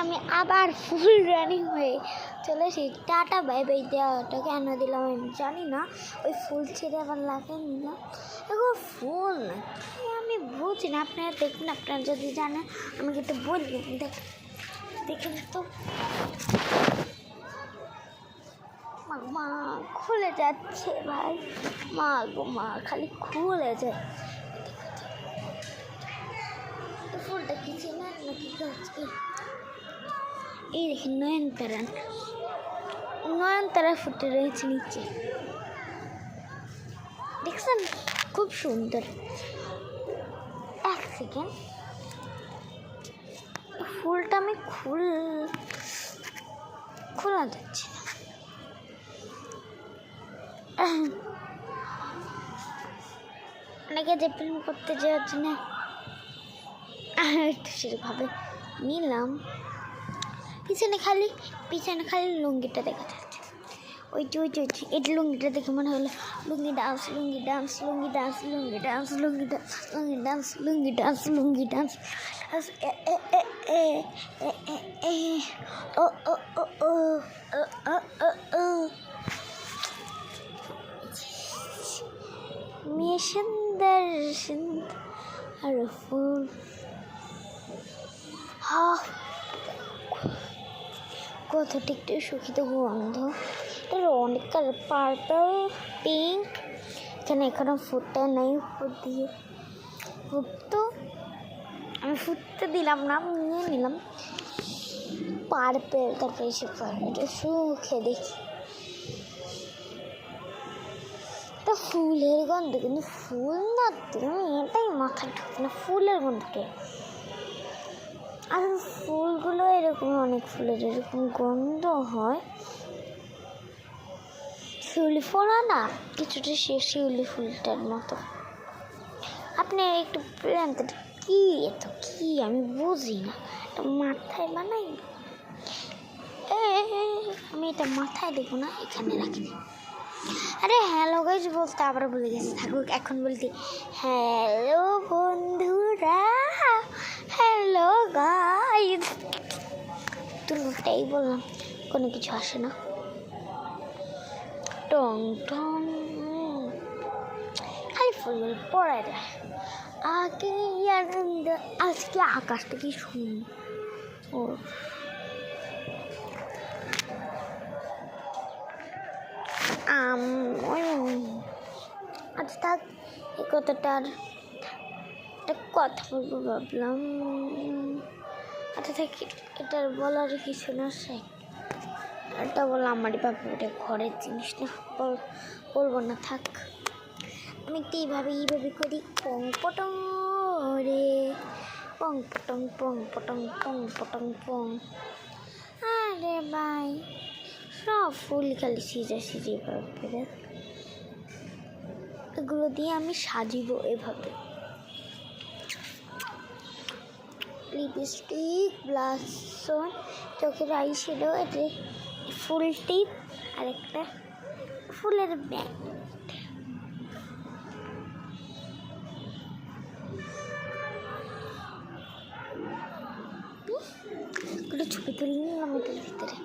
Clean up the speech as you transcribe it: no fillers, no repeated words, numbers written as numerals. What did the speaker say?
আমি আবার full running হয়ে চলে এসেছি। টাটা বাই বাই দেওয়াটা কেন দিলাম আমি জানি না, ওই ফুল ছেড়ে আবার লাগিয়ে নিলাম। এগুলো ফুল না আমি বুঝি না, আপনারা দেখুন, আপনারা যদি জানেন আমাকে তো বলবেন। দেখেন তো মা খুলে যাচ্ছে ভাই, মা গো মা খালি খুলে যায়। ফুলটা কি চেনেন নাকি গাছকে? এই দেখেন নয়নতারা ফুটে রয়েছে নিচে, দেখছেন? খুব সুন্দর। এক সেকেন্ড, ফুলটা আমি খোলা যাচ্ছে না। অনেকে যে প্রেম করতে যাওয়ার জন্য একটু সেভাবে নিলাম। পিছনে খালি লুঙ্গিটা দেখা যাচ্ছে। ওইটি এটা লুঙ্গিটা দেখে মনে হলো লুঙ্গি ডান্স মেয়ে সুন্দর আর ফুল কতটা একটু সুখিত গন্ধ। এর অনেক কালার, পার্পল, পিঙ্ক। এখানে এখনো ফুটটা নেই, উপর দিয়ে ফুটতো, আমি ফুটতে দিলাম না, নিয়ে নিলাম পার্পেল। তারপরে এসে এটা সুখে দেখি তা ফুলের গন্ধ, কিন্তু ফুল না তুমি এটাই মাথায় ঢুকে না, ফুলের গন্ধকে। আর ফুলগুলো এরকম, অনেক ফুলের এরকম গন্ধ হয়। শিউলি ফোড়া না কিছুটা শিউলি ফুলটার মতো। আপনি একটু জানতে কি এত কি আমি বুঝি না, এটা মাথায় বানাই। আমি এটা মাথায় দেখবো না, এখানে রাখি। আরে হ্যালো গাইজ বলতে আবার বলে গেছে, থাকুক এখন বলতে। হ্যালো বন্ধুরা, হ্যালো গাইজ, দুটোটাই বললাম, কোনো কিছু আসে না। টং টং খালি ফুল পড়ায় যায় আগে। আজকে আকাশটা কি সুন্দর। আচ্ছা থাক, এই কথাটার একটা কথা বলবো ভাবলাম। আচ্ছা থাক, এটার বলার কিছু না, এটা বললাম আমারই বাবা, এটা ঘরের জিনিস না, বলবো না, থাক। আমি একটু এইভাবে করি, পং পটং রে পং পটং। আরে ভাই সব ফুল খালি সিজে ভাবে, এগুলো দিয়ে আমি সাজিব এভাবে। লিপস্টিক, ব্লাশন, চোখের আই শ্যাডো, এটা ফুল টিপ, আর একটা ফুলের ব্যাগ। ছবি তুলে নিলাম এটার ভিতরে।